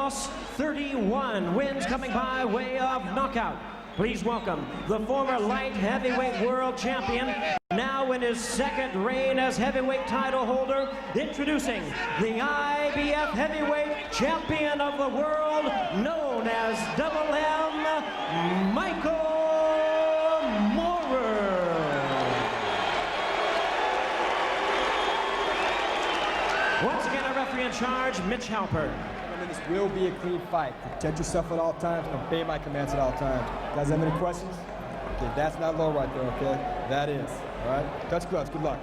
loss 31. Wins coming by way of knockout. Please welcome the former light heavyweight world champion, now in his second reign as heavyweight title holder, introducing the IBF heavyweight champion of the world, known as Double M, Michael Moorer. Once again, our referee in charge, Mitch Halpert. This will be a clean fight. Protect yourself at all times, obey my commands at all times. Guys have any questions? Okay, that's not low right there, okay? That is, all right? Touch gloves, good luck.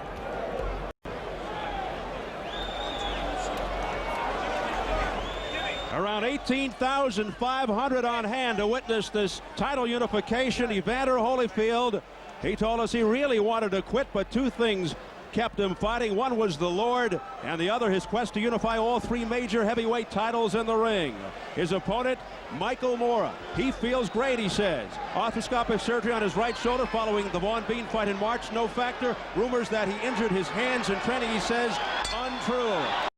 Around 18,500 on hand to witness this title unification. Evander Holyfield, he told us he really wanted to quit, but two things kept him fighting. One was the Lord, and the other his quest to unify all three major heavyweight titles in the ring. His opponent, Michael Moorer. He feels great, he says. Arthroscopic surgery on his right shoulder following the Vaughn Bean fight in March. No factor. Rumors that he injured his hands in training, he says, untrue.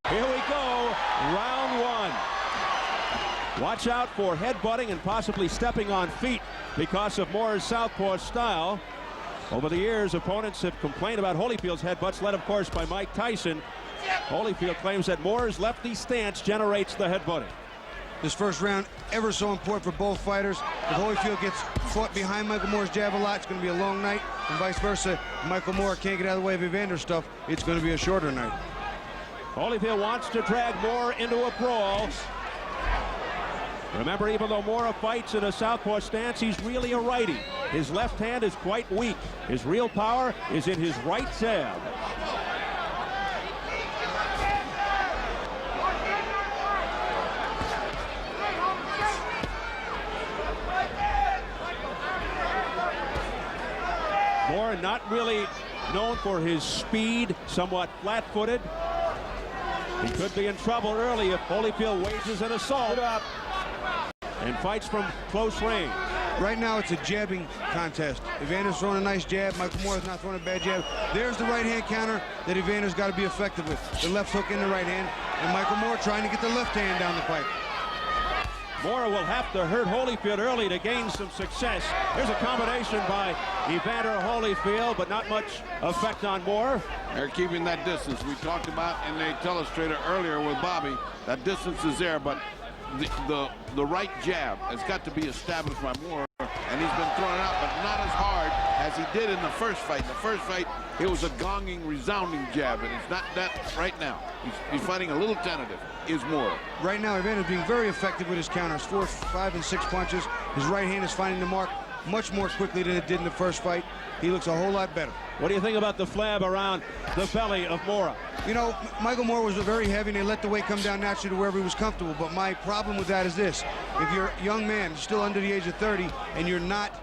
Here we go, round one. Watch out for headbutting and possibly stepping on feet because of Moorer's southpaw style. Over the years, opponents have complained about Holyfield's headbutts, led, of course, by Mike Tyson. Holyfield claims that Moorer's lefty stance generates the headbutting. This first round, ever so important for both fighters. If Holyfield gets fought behind Michael Moore's jab a lot, it's going to be a long night, and vice versa. If Michael Moorer can't get out of the way of Evander's stuff, it's going to be a shorter night. Holyfield wants to drag Moorer into a brawl. Remember, even though Moorer fights in a southpaw stance, he's really a righty. His left hand is quite weak. His real power is in his right jab. Moorer not really known for his speed, somewhat flat-footed. He could be in trouble early if Holyfield wages an assault and fights from close range. Right now, it's a jabbing contest. Evander's throwing a nice jab. Michael Moore's not throwing a bad jab. There's the right hand counter that Evander's got to be effective with. The left hook in the right hand, and Michael Moorer trying to get the left hand down the pipe. Moorer will have to hurt Holyfield early to gain some success. Here's a combination by Evander Holyfield, but not much effect on Moorer. They're keeping that distance. We talked about in the telestrator earlier with Bobby. That distance is there, but the right jab has got to be established by Moorer, and he's been throwing it out, but not as hard as he did in the first fight. In the first fight, it was a gonging, resounding jab, and it's not that right now. He's fighting a little tentative, is Moorer. Right now, Evander's being very effective with his counters. 4, 5, and 6 punches. His right hand is finding the mark much more quickly than it did in the first fight. He looks a whole lot better. What do you think about the flab around the belly of Moorer? You know, Michael Moorer was very heavy, and they let the weight come down naturally to wherever he was comfortable. But my problem with that is this. If you're a young man, still under the age of 30, and you're not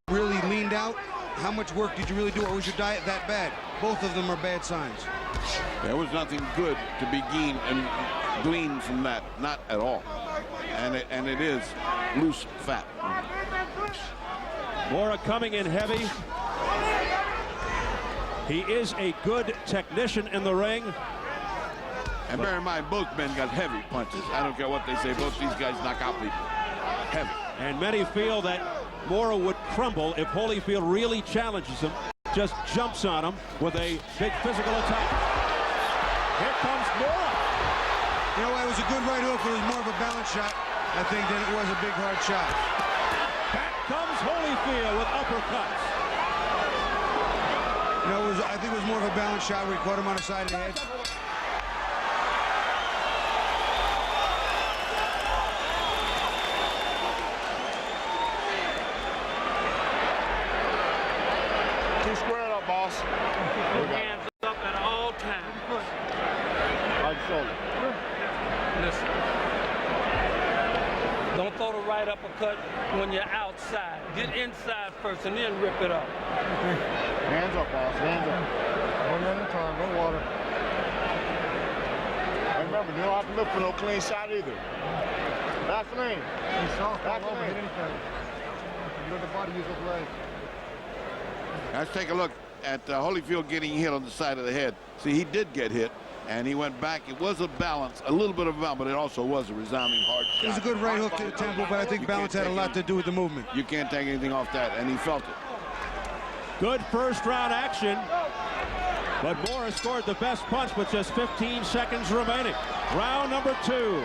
really leaned out, how much work did you really do, or was your diet that bad? Both of them are bad signs. There was nothing good to be gleaned from that, not at all. And it is loose fat. Moorer coming in heavy. He is a good technician in the ring. And bear in mind, both men got heavy punches. I don't care what they say. Both these guys knock out people. Heavy. And many feel that Moorer would crumble if Holyfield really challenges him, just jumps on him with a big physical attack. Here comes Moorer. You know, it was a good right hook, but it was more of a balance shot, I think, than it was a big hard shot. Back comes Holyfield with uppercuts. You know, I think it was more of a balance shot where he caught him on the side of the head. Keep squared up, boss. Hands up at all times. Right shoulder. Listen. Don't throw the right uppercut when you're outside. Get inside first and then rip it up. Hands up, boss. Hands up. One at a time. No water. And remember, you don't have to look for no clean shot either. Vaseline. Vaseline. Let the body use his legs. Let's take a look at Holyfield getting hit on the side of the head. See, he did get hit, and he went back. It was a balance, a little bit of a balance, but it also was a resounding hard shot. It was a good right hook to the temple, but I think balance had a lot to do with the movement. You can't take anything off that, and he felt it. Good first round action, but Moore has scored the best punch with just 15 seconds remaining. Round number 2.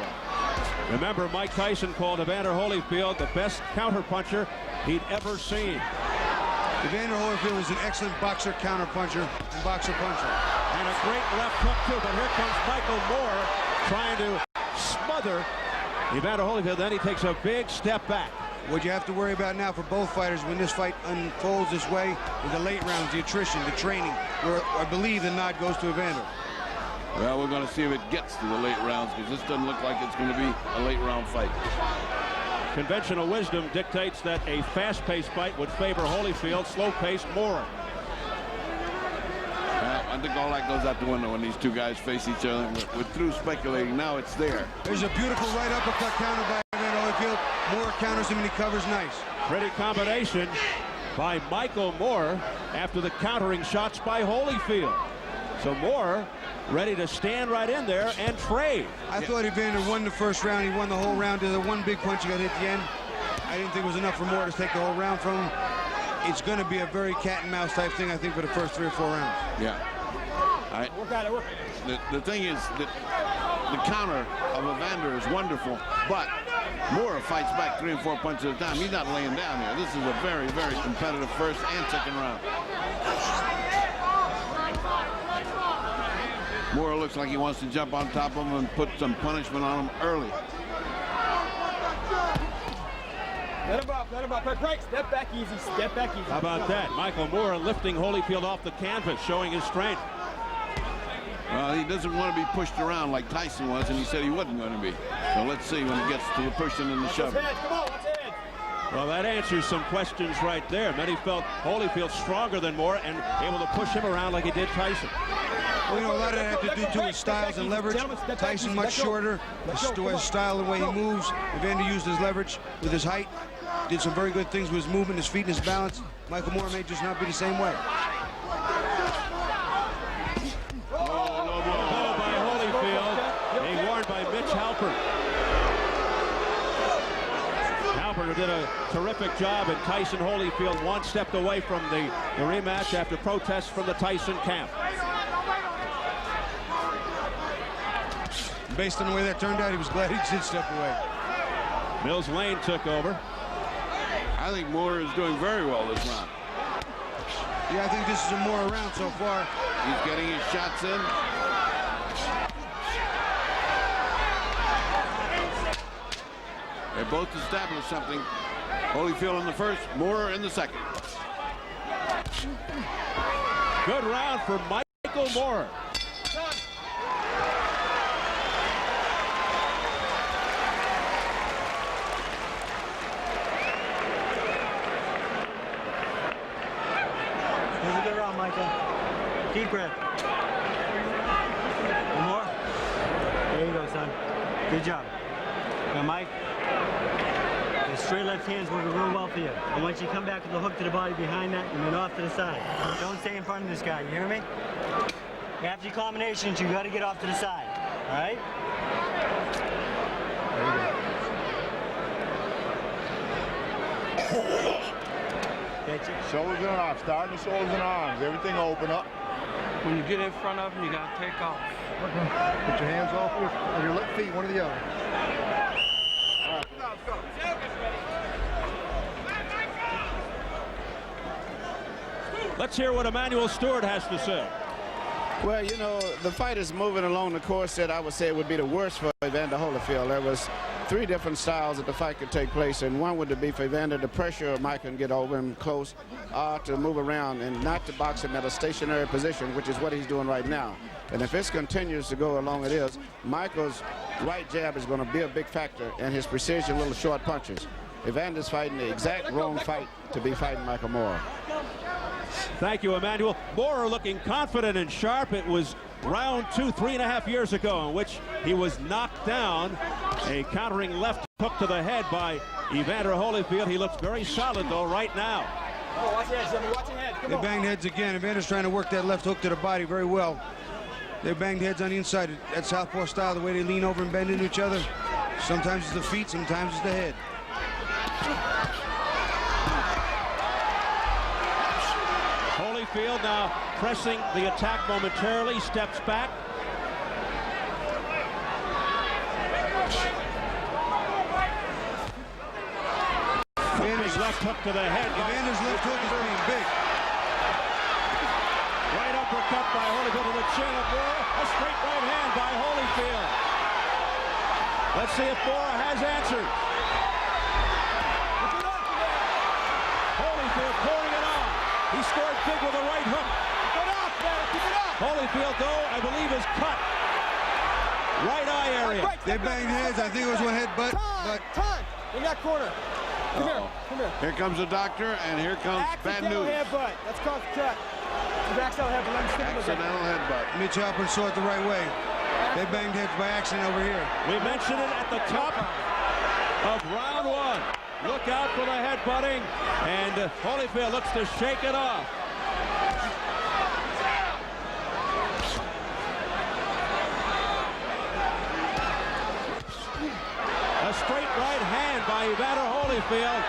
Remember, Mike Tyson called Evander Holyfield the best counterpuncher he'd ever seen. Evander Holyfield is an excellent boxer, counterpuncher, and boxer puncher. And a great left hook, too. But here comes Michael Moore trying to smother Evander Holyfield. Then he takes a big step back. What you have to worry about now for both fighters when this fight unfolds this way is the late rounds, the attrition, the training, where I believe the nod goes to Evander. Well, we're going to see if it gets to the late rounds, because this doesn't look like it's going to be a late round fight. Conventional wisdom dictates that a fast-paced fight would favor Holyfield, slow-paced Moore. I think all that goes out the window when these two guys face each other. We're through speculating. Now it's there. There's a beautiful right uppercut counter by Evander Holyfield. Moore counters him and he covers nice. Pretty combination by Michael Moore after the countering shots by Holyfield. So Moore ready to stand right in there and trade. I thought Evander won the first round. He won the whole round. There's a one big punch he got hit at the end. I didn't think it was enough for Moore to take the whole round from him. It's going to be a very cat and mouse type thing, I think, for the first 3 or 4 rounds. Yeah. The thing is that the counter of Evander is wonderful, but Moore fights back 3 and 4 punches at a time. He's not laying down here. This is a very, very competitive first and second round. Moore looks like he wants to jump on top of him and put some punishment on him early. Let him up, break, step back easy, step back easy. How about that? Michael Moore lifting Holyfield off the canvas, showing his strength. Well, he doesn't want to be pushed around like Tyson was, and he said he wasn't going to be. So let's see when it gets to the pushing and the shoving. Come on, watch it. Well, that answers some questions right there. Many felt Holyfield stronger than Moore and able to push him around like he did Tyson. Well, you know, a lot of that had to do to his styles and leverage. Tyson much shorter, his style, the way he moves. Evander used his leverage with his height. Did some very good things with his movement, his feet, and his balance. Michael Moore may just not be the same way. Halpern did a terrific job, and Tyson Holyfield one stepped away from the rematch after protests from the Tyson camp. Based on the way that turned out, he was glad he did step away. Mills Lane took over. I think Moore is doing very well this round. Yeah, I think this is a Moore round so far. He's getting his shots in. They both established something. Holyfield in the first, Moore in the second. Good round for Michael Moore. It was a good round, Michael. Deep breath. One more? There you go, son. Good job. Now, Mike, the straight left hand's working real well for you. I want you to come back with the hook to the body behind that and then off to the side. Don't stay in front of this guy, you hear me? After your combinations, you got to get off to the side, all right? There you go. Shoulders and arms, starting the shoulders and arms. Everything open up. When you get in front of him, you got to take off. Put your hands off your left feet, one or the other. Let's hear what Emanuel Stewart has to say. Well, you know, the fight is moving along the course that I would say would be the worst for Evander Holyfield. There was 3 different styles that the fight could take place, and one would be for Evander to pressure Mike and get over him close, to move around and not to box him at a stationary position, which is what he's doing right now. And if this continues to go along it is, Michael's right jab is going to be a big factor, and his precision little short punches. Evander's fighting the exact wrong fight to be fighting Michael Moore. Thank you, Emanuel. Moore looking confident and sharp. It was round 2, 3.5 years ago, in which he was knocked down. A countering left hook to the head by Evander Holyfield. He looks very solid, though, right now. Oh, watch your head, Jimmy. Watch your head. Come on. They banged heads again. Evander's trying to work that left hook to the body very well. They banged heads on the inside. That southpaw style, the way they lean over and bend into each other. Sometimes it's the feet, sometimes it's the head. Holyfield now pressing the attack momentarily, steps back. His left hook to the head. Evander's left hook is being big. Right uppercut by Holyfield to the chin of Mora. A straight right hand by Holyfield. Let's see if Mora has answered. Holyfield pouring it on. He scored big with a right hook. Holyfield, though, I believe is cut. Right eye area. They banged heads. I think it was one headbutt. Time in that corner. Come here. Come here. Here comes the doctor, and here comes bad news. Headbutt. That's called cut. Accidental headbutt. Let me stick with Accidental headbutt. Mitch Halpern saw it the right way. They banged heads by accident over here. We mentioned it at the top of round one. Look out for the headbutting, and Holyfield looks to shake it off. A straight right hand by Evander Holyfield.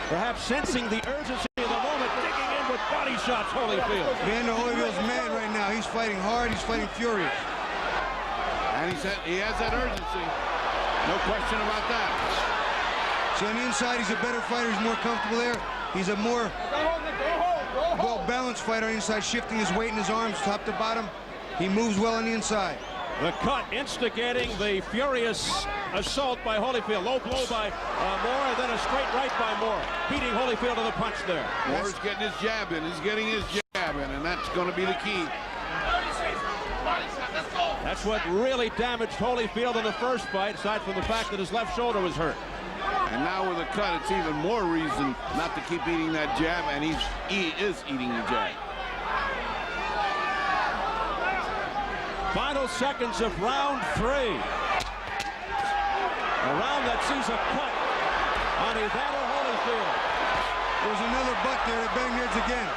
Perhaps sensing the urgency of the moment, digging in with body shots, Holyfield. Evander Holyfield's mad right now. He's fighting hard. He's fighting furious. And he has that urgency. No question about that. See, on the inside, he's a better fighter. He's more comfortable there. He's a more well-balanced fighter on the inside, shifting his weight and his arms top to bottom. He moves well on the inside. The cut instigating the furious assault by Holyfield. Low blow by Moore, and then a straight right by Moore. Beating Holyfield to the punch there. Moore's getting his jab in. He's getting his jab in, and that's going to be the key. That's what really damaged Holyfield in the first fight, aside from the fact that his left shoulder was hurt. And now with a cut, it's even more reason not to keep eating that jab, and he is eating the jab. Final seconds of round three. A round that sees a cut on Evander Holyfield. There's another butt there that banged heads again.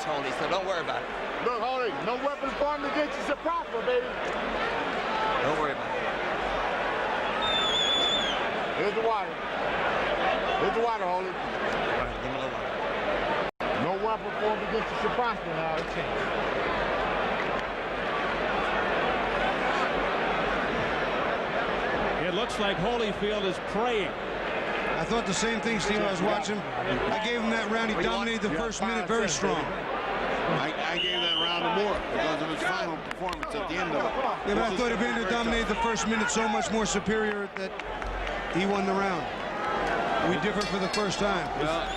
Holy, so don't worry about it. Look, Holy, no weapons formed against you shall prosper, baby. Don't worry about it. Here's the water. Here's the water, Holy. All right, give me a little water. No weapon formed against you shall prosper now. It's changed. It looks like Holyfield is praying. I thought the same thing, Steve. I was watching. I gave him that round. He dominated the first minute very strong. I gave that round to Moore because of his final performance at the end of it. Yeah, but I thought Evander dominated the first minute so much more superior that he won the round. We differed for the first time. Well,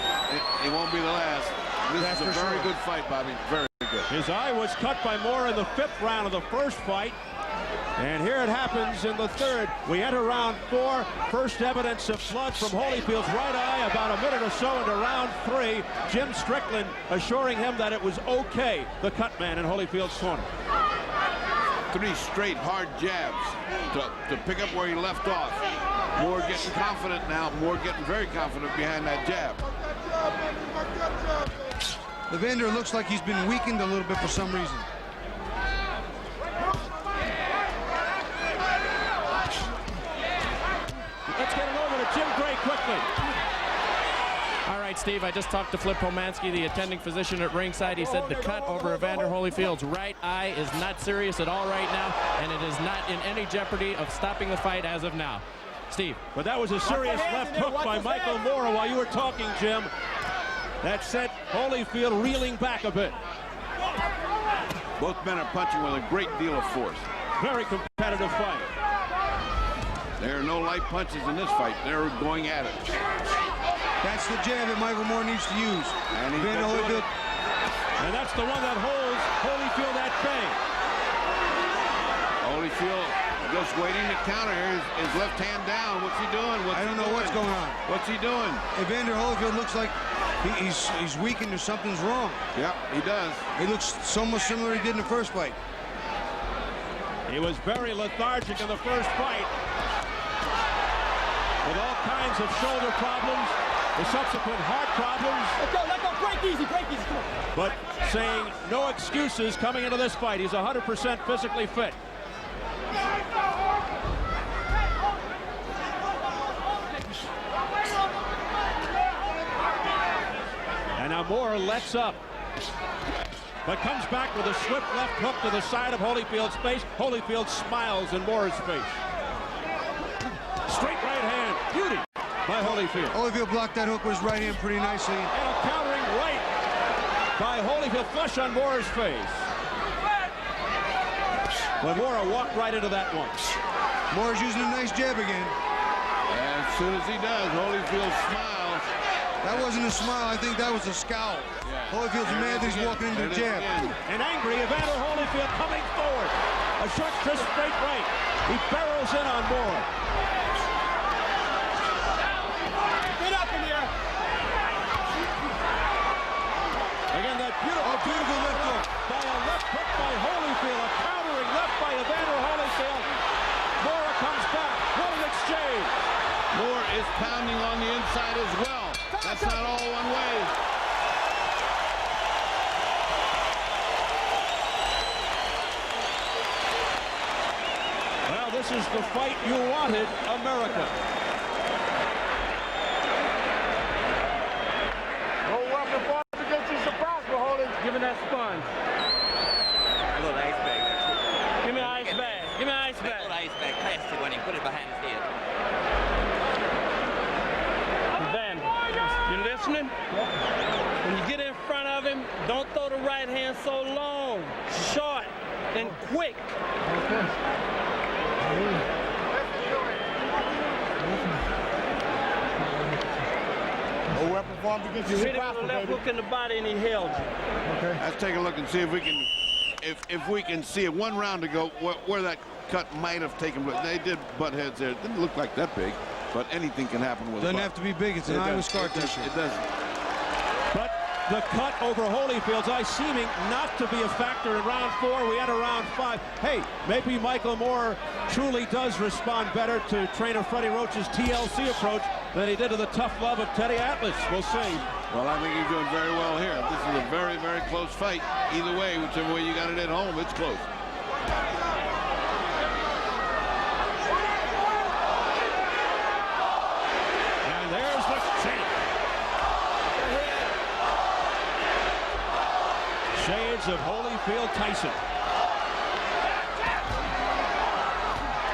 it won't be the last. This is a very good fight, Bobby. Very good. His eye was cut by Moore in the fifth round of the first fight. And here it happens in the third. We enter round four. First evidence of blood from Holyfield's right eye about a minute or so into round three. Jim Strickland assuring him that it was okay, the cut man in Holyfield's corner. 3 straight hard jabs to pick up where he left off. Moore getting confident now. Moore getting very confident behind that jab. Evander looks like he's been weakened a little bit for some reason. Let's get it over to Jim Gray quickly. All right, Steve, I just talked to Flip Pomansky, the attending physician at ringside. He said the cut over Evander Holyfield's right eye is not serious at all right now, and it is not in any jeopardy of stopping the fight as of now. Steve. But that was a serious left hook by Michael Moore while you were talking, Jim. That sent Holyfield reeling back a bit. Both men are punching with a great deal of force. Very competitive fight. There are no light punches in this fight. They're going at it. That's the jab that Michael Moore needs to use. And that's the one that holds Holyfield at bay. Holyfield just waiting to counter here. His left hand down. What's he doing? I don't know what's going on. What's he doing? Evander Holyfield looks like he's weakened or something's wrong. Yep, he does. He looks almost similar to he did in the first fight. He was very lethargic in the first fight, with all kinds of shoulder problems, the subsequent heart problems. Let go, break easy, come on. But saying no excuses coming into this fight. He's 100% physically fit. And now Moore lets up, but comes back with a swift left hook to the side of Holyfield's face. Holyfield smiles in Moore's face. Straight right hand, beauty by Holyfield. Holyfield blocked that hook with his right hand pretty nicely. And a countering right by Holyfield, flush on Moore's face. But Moore walked right into that one. Moore's using a nice jab again. And as soon as he does, Holyfield smiles. That wasn't a smile. I think that was a scowl. Yeah. Holyfield's mad that he's walking into the jab. And angry, Evander Holyfield coming forward. A short, crisp, straight right. He barrels in on Moore. Get up in here. Again, that beautiful left hook by a left hook by Holyfield. A countering left by Evander Holyfield. Moore comes back. What an exchange. Moore is pounding on the inside as well. That's not all one way. Well, this is the fight you wanted, America. No weapon for to get you surprised, but hold it. Give me that sponge. A little ice bag. Give me an ice bag. Give me an ice That bag. little ice bag, plastic one, he put it behind his head. Van, you listening? When you get in front of him, don't throw the right hand so long, short, and quick. No weapon for to get you You hit him surprised, with a left baby. hook in the body and he held you. Okay. Let's take a look and see if we can, if we can see it 1 round ago where that cut might have taken place. They did butt heads there. It didn't look like that big, but anything can happen with a Doesn't butt. have to be big. It's an Iowa scar tissue. It doesn't. But the cut over Holyfield's eye seeming not to be a factor in round 4. We enter round 5. Hey, maybe Michael Moore truly does respond better to trainer Freddie Roach's TLC approach than he did to the tough love of Teddy Atlas. We'll see. Well, I think he's doing very well here. This is a very, very close fight. Either way, whichever way you got it at home, it's close. And there's the champ. Shades of Holyfield Tyson.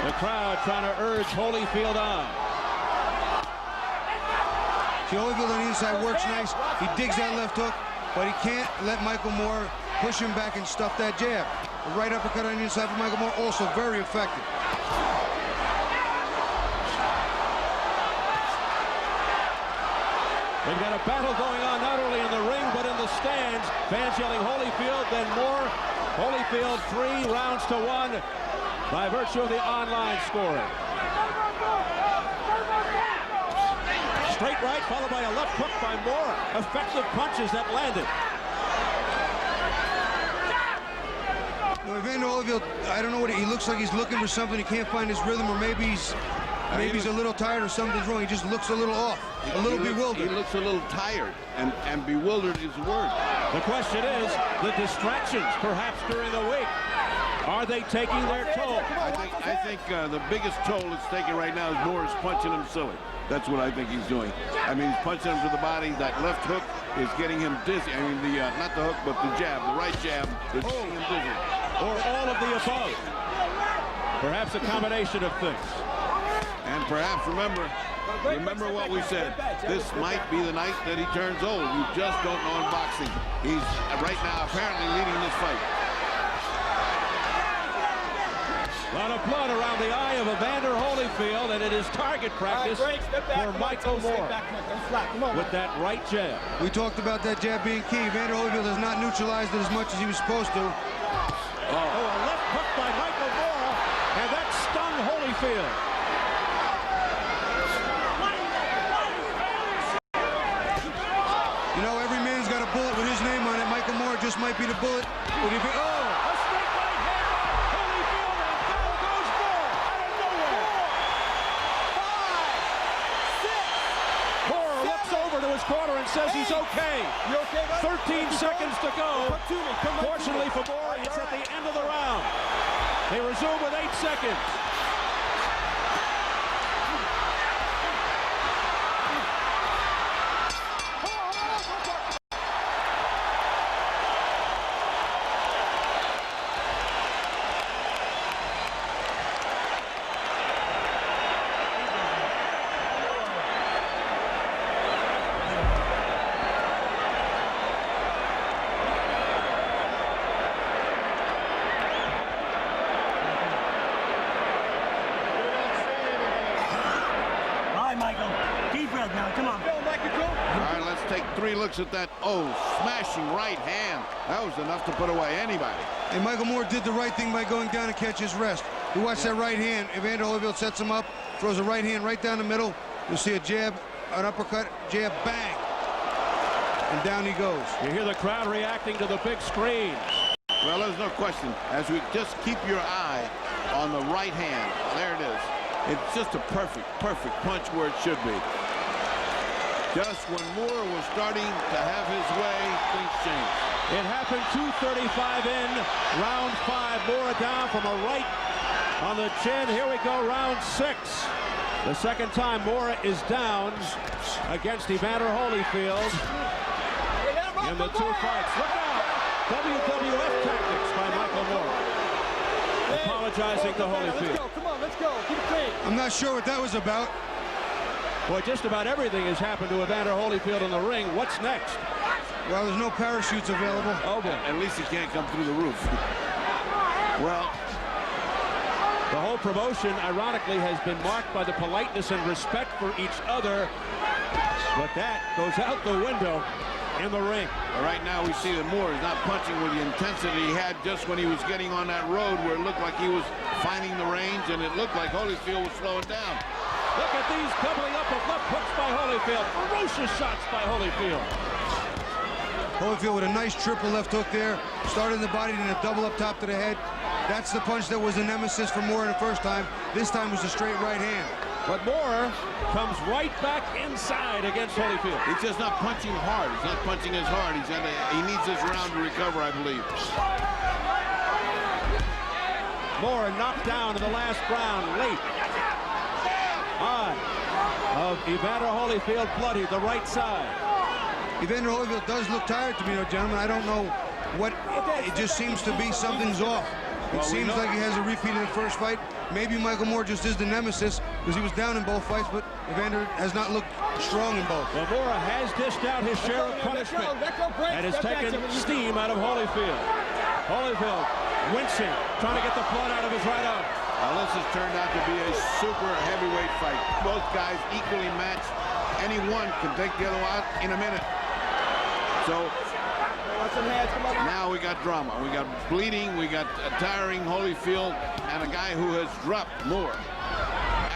The crowd trying to urge Holyfield on. See, Holyfield on the inside works nice. He digs that left hook, but he can't let Michael Moore push him back and stuff that jab. The right uppercut on the inside for Michael Moore, also very effective. They've got a battle going on not only in the ring but in the stands. Fans yelling Holyfield, then Moore. Holyfield 3 rounds to 1 by virtue of the online scoring. Straight right followed by a left hook by Moore. Effective punches that landed. No, Evander Holyfield, I don't know what he looks like. He's looking for something. He can't find his rhythm, or maybe he's a little tired or something's wrong. He just looks a little off, a little bewildered. He looks a little tired, and bewildered is the word. The question is, the distractions perhaps during the week, are they taking their toll? I think the biggest toll it's taking right now is Moore's punching him silly. That's what I think he's doing. I mean, he's punching him to the body. That left hook is getting him dizzy. I mean, not the hook, but the jab, the right jab is getting him dizzy. Or all of the above. Perhaps a combination of things. And perhaps remember what we said. This might be the night that he turns old. You just don't know in boxing. He's right now apparently leading this fight. A lot of blood around the eye of Evander Holyfield, and it is target practice for Michael Moore with that right jab. We talked about that jab being key. Evander Holyfield has not neutralized it as much as he was supposed to. Oh, a left hook by Michael Moore, and that stung Holyfield. You know, every man's got a bullet with his name on it. Michael Moore just might be the bullet. Would he be, oh! A straight right hand by Holyfield, and down goes Moore out of nowhere. 5, 6. Moore looks over to his corner and says he's okay. You okay, bud? 13 seconds to go. Come to me. Come right Fortunately for Moore, it's at the end of the round. They resume with 8 seconds. Take 3 looks at that. Oh, smashing right hand. That was enough to put away anybody. And Michael Moore did the right thing by going down and catch his rest. You watch that right hand. Evander Holyfield sets him up, throws a right hand right down the middle. You'll see a jab, an uppercut, jab, bang. And down he goes. You hear the crowd reacting to the big screen. Well, there's no question. As we just keep your eye on the right hand. There it is. It's just a perfect punch where it should be. Just when Moore was starting to have his way, things changed. It happened 2:35 in, round 5. Moore down from a right on the chin. Here we go, round 6. The second time Moore is down against Evander Holyfield in the 2 fights. Look out! WWF tactics by Michael Moore. Apologizing to Holyfield. Let's go. Come on, let's go. Keep it clean. I'm not sure what that was about. Boy, just about everything has happened to Evander Holyfield in the ring. What's next? Well, there's no parachutes available. Oh, boy. At least he can't come through the roof. Well, the whole promotion, ironically, has been marked by the politeness and respect for each other. But that goes out the window in the ring. Right now we see that Moore is not punching with the intensity he had just when he was getting on that road where it looked like he was finding the range and it looked like Holyfield was slowing down. Look at these doubling up of left hooks by Holyfield. Ferocious shots by Holyfield. Holyfield with a nice triple left hook there. Started in the body and a double up top to the head. That's the punch that was a nemesis for Moore the first time. This time was a straight right hand. But Moore comes right back inside against Holyfield. He's just not punching hard. He's not punching as hard. He needs this round to recover, I believe. Moore knocked down in the last round late. Eye of Evander Holyfield bloody, the right side. Evander Holyfield does look tired to me, though, gentlemen. I don't know what, it just seems to be something's off. It seems like he has a repeat of the first fight. Maybe Michael Moore just is the nemesis because he was down in both fights, but Evander has not looked strong in both. Well, Moore has dished out his share of punishment and has taken steam out of Holyfield. Holyfield wincing, trying to get the blood out of his right arm. Well, this has turned out to be a super heavyweight fight. Both guys equally matched. Any one can take the other out in a minute. So now we got drama. We got bleeding. We got a tiring Holyfield and a guy who has dropped Moore.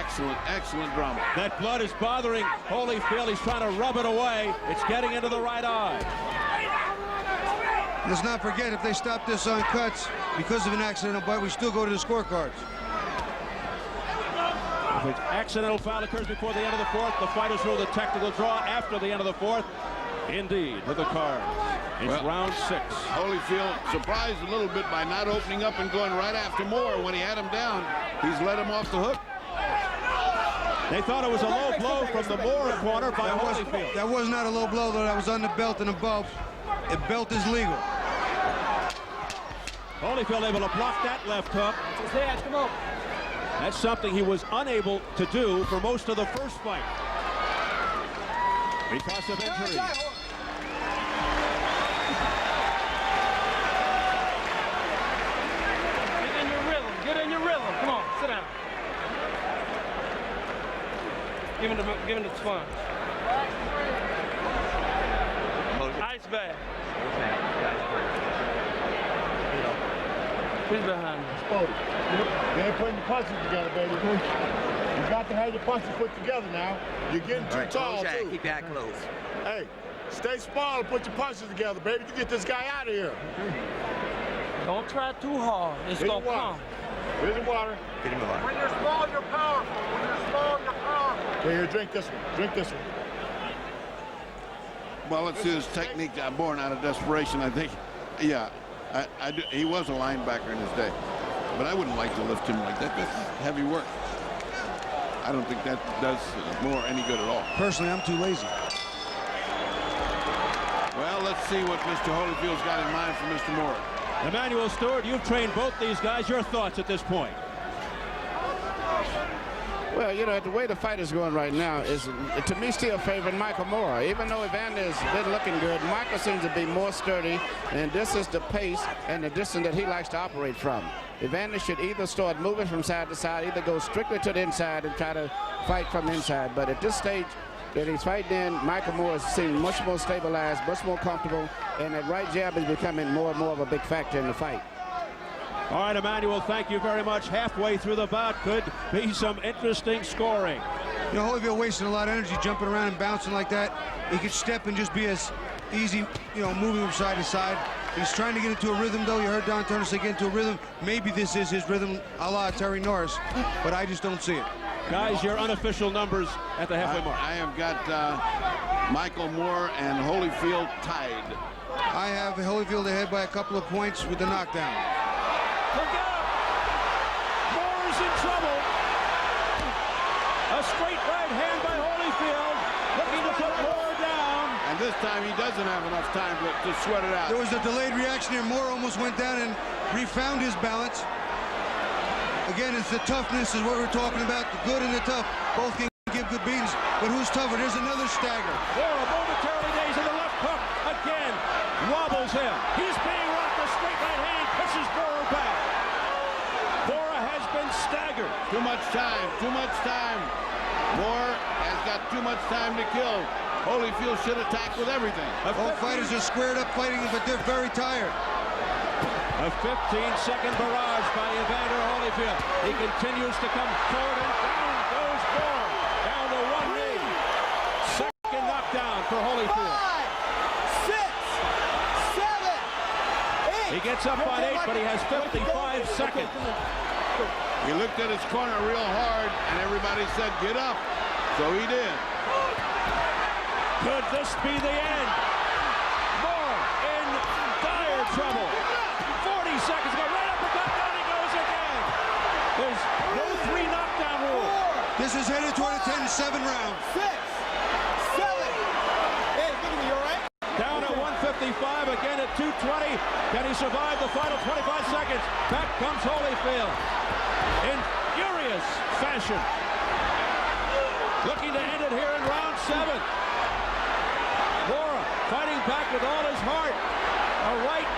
Excellent, excellent drama. That blood is bothering Holyfield. He's trying to rub it away. It's getting into the right eye. Let's not forget, if they stop this on cuts because of an accidental bite, we still go to the scorecards. If an accidental foul occurs before the end of the fourth, the fighters rule the technical draw after the end of the fourth. Indeed, with the cards. It's round 6. Holyfield surprised a little bit by not opening up and going right after Moore. When he had him down, he's let him off the hook. They thought it was a low blow from the Moore corner by Holyfield. That was not a low blow, though. That was on the belt and above. The belt is legal. Holyfield able to block that left hook. That's something he was unable to do for most of the first fight because of injury. Get in your rhythm. Get in your rhythm. Come on, sit down. Give him the sponge. Ice bag. He's behind me. Spody. You ain't putting your punches together, baby. You got to have your punches put together now. You're getting too tall, too. Keep your eye closed. Hey, stay small and put your punches together, baby. You get this guy out of here. Don't try too hard. It's going to come. Here's the water. Get him water. When you're small, you're powerful. When you're small, you're powerful. Here, drink this one. Drink this one. Well, it's his technique born out of desperation, I think. Yeah, he was a linebacker in his day. But I wouldn't like to lift him like that. That's heavy work. I don't think that does Moore any good at all. Personally, I'm too lazy. Well, let's see what Mr. Holyfield's got in mind for Mr. Moore. Emmanuel Stewart, you've trained both these guys. Your thoughts at this point? Well, you know, the way the fight is going right now is, to me, still favoring Michael Moore. Even though Evander's been looking good, Michael seems to be more sturdy, and this is the pace and the distance that he likes to operate from. Evander should either start moving from side to side, either go strictly to the inside and try to fight from the inside. But at this stage that he's fighting in, Michael Moore seems much more stabilized, much more comfortable, and that right jab is becoming more and more of a big factor in the fight. All right, Emmanuel, thank you very much. Halfway through the bout could be some interesting scoring. You know, Holyfield wasting a lot of energy jumping around and bouncing like that. He could step and just be as easy, you know, moving from side to side. He's trying to get into a rhythm, though. You heard Don Turner say get into a rhythm. Maybe this is his rhythm, a la Terry Norris, but I just don't see it. Guys, your unofficial numbers at the halfway mark. I have got Michael Moore and Holyfield tied. I have Holyfield ahead by a couple of points with the knockdown. Look out! Moore's in trouble. A straight right hand by Holyfield, looking to put Moore down. And this time he doesn't have enough time to sweat it out. There was a delayed reaction here. Moore almost went down and refound his balance. Again, it's the toughness is what we're talking about. The good and the tough both can give good beatings, but who's tougher? There's another stagger. Moore momentarily days in the left hook. Again, wobbles him. He's being rocked. A straight right hand pushes Moore back. Moore has been staggered. Too much time, too much time. Moore has got too much time to kill. Holyfield should attack with everything. Both fighters are squared up fighting, but they're very tired. A 15-second barrage by Evander Holyfield. He continues to come forward, and down goes Moore. Down to one knee. Second knockdown for Holyfield. 5, 6, 7, 8. He gets up on 8, but he has 55 seconds. He looked at his corner real hard, and everybody said, get up. So he did. Could this be the end? Moore in dire trouble. 40 seconds ago, right uppercut, down he goes again. There's no 3 knockdown rule. This is headed toward a 10-7 round. 6, 7. Hey, look at me, you all right? Down at 155, again at 220. Can he survive the final 25 seconds? Back comes Holyfield in furious fashion. Looking to end it here in round 7. Moore fighting back with all his heart. A right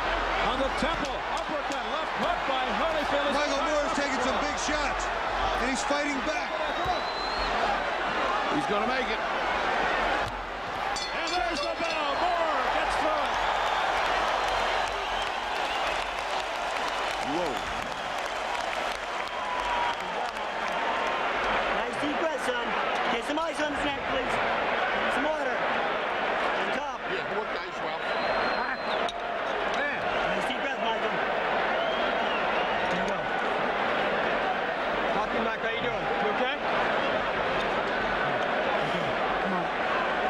on the temple. Uppercut, left hook by Holyfield. Michael Moore is taking some big shots, and he's fighting back. He's going to make it. And there's the bell. Moore gets through it. Whoa. Nice deep breath, son. Get some ice on his neck, please. Some water. On top. Yeah, what guys, well. Nice deep breath, Michael. Here you go. Talk to you, Mike. How you doing? You okay?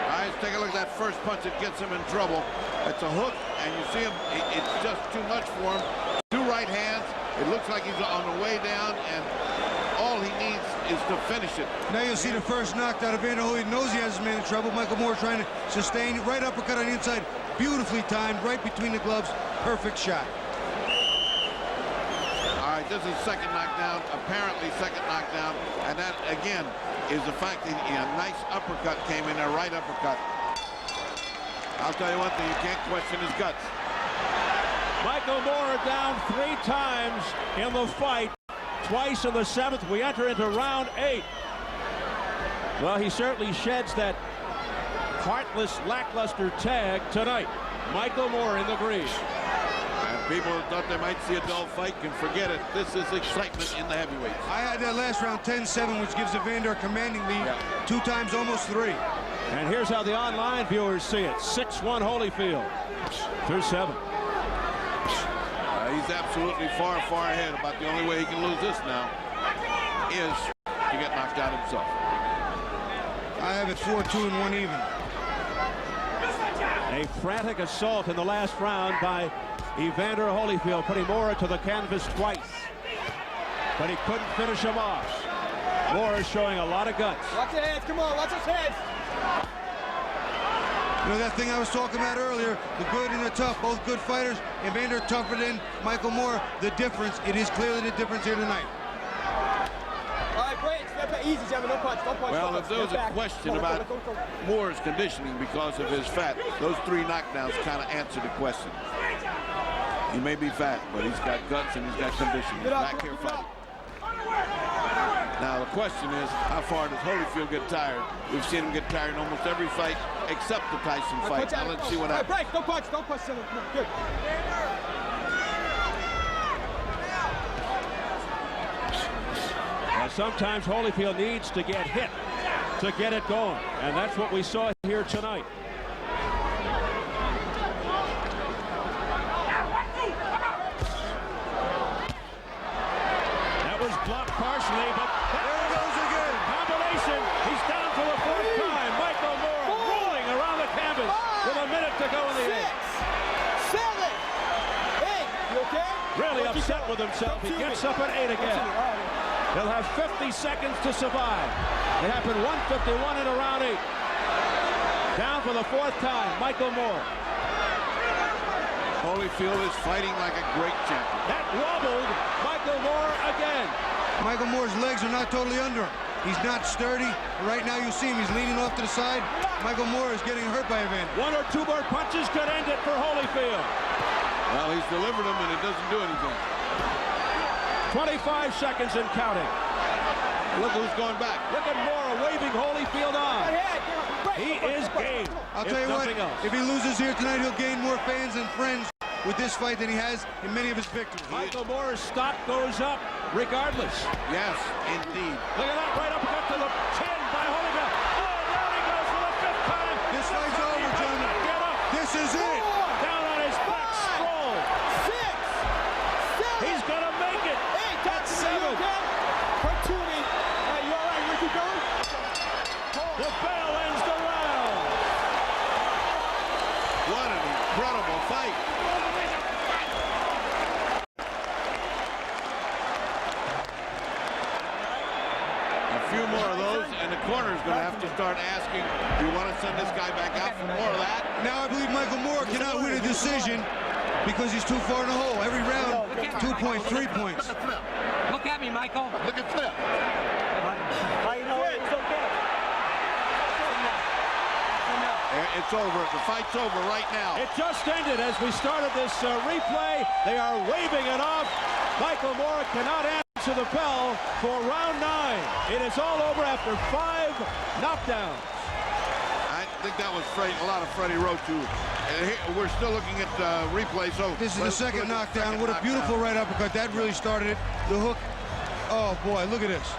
All right, let's take a look at that first punch that gets him in trouble. It's a hook, and you see him, it's just too much for him. 2 right hands. It looks like he's on the way down, and all he needs is to finish it. Now you'll see the first knockdown. Evander Holyfield knows he has his man in trouble. Michael Moore trying to sustain. Right uppercut on the inside. Beautifully timed, right between the gloves. Perfect shot. All right, this is second knockdown, apparently second knockdown, and that, again, is the fact that a nice uppercut came in, a right uppercut. I'll tell you one thing, you can't question his guts. Michael Moore down 3 times in the fight. Twice in the 7th. We enter into round 8. Well, he certainly sheds that heartless, lackluster tag tonight. Michael Moore in the green. People who thought they might see a dull fight can forget it. This is excitement in the heavyweights. I had that last round 10-7, which gives Evander a commanding lead. 2 times, almost 3. And here's how the online viewers see it. 6-1 Holyfield through 7. He's absolutely far, far ahead. About the only way he can lose this now is to get knocked out himself. I have it 4-2 and 1 even. A frantic assault in the last round by Evander Holyfield, putting Moore to the canvas twice. But he couldn't finish him off. Moore is showing a lot of guts. Watch your heads, come on, watch his heads. You know, that thing I was talking about earlier, the good and the tough, both good fighters. Evander tougher than Michael Moore. The difference, it is clearly the difference here tonight. All right, break. Step back. Easy, gentlemen. No punch. Don't punch. Well, if there was a question about Moore's conditioning because of his fat, those 3 knockdowns kind of answer the question. He may be fat, but he's got guts and he's got conditioning. He's back here fighting. Now, the question is, how far does Holyfield get tired? We've seen him get tired in almost every fight except the Tyson fight. Now, let's see what happens. Break. Don't punch. Don't punch. Good. Now, sometimes Holyfield needs to get hit to get it going, and that's what we saw here tonight. That was blocked partially, but there it goes again. Combination. He's down for the 4th time. Michael Moore rolling around the canvas with a minute to go in the 8th. 7. 8. You okay? Really upset with himself. He gets up at 8 again. He'll have 50 seconds to survive. It happened 151 in a round 8. Down for the 4th time, Michael Moore. Holyfield is fighting like a great champion. That wobbled Michael Moore again. Michael Moore's legs are not totally under him. He's not sturdy. Right now you see him, he's leaning off to the side. Michael Moore is getting hurt by Evander. 1 or 2 more punches could end it for Holyfield. Well, he's delivered them and it doesn't do anything. 25 seconds and counting. Look who's going back. Look at Moore waving Holyfield on. He is game. I'll tell you what, if he loses here tonight, he'll gain more fans and friends with this fight than he has in many of his victories. Michael Moore's stock goes up regardless. Yes, indeed. Look at that, right up to the chin by Holyfield. Oh, there he goes for the 5th time. This fight's over, gentlemen. Get up. This is it. Down on his back, Stroll. 6. 7. He's going to make it. 8. That's 7. Put 2 in. You all right? Where you going? The bell ends the round. What an incredible fight. A few more of those, and the corner's going to have to start asking, do you want to send this guy back out for more of that? Now I believe Michael Moore cannot win a decision because he's too far in the hole. Every round, 2 points, 3 points. Look at me, Michael. Look at Flip. It's over. The fight's over right now. It just ended as we started this replay. They are waving it off. Michael Moore cannot answer the bell for round 9. It is all over after 5 knockdowns. I think that was a lot of Freddie Roach. We're still looking at replay. So this is the 2nd knockdown. What a beautiful right uppercut. That really started it. The hook. Oh, boy, look at this.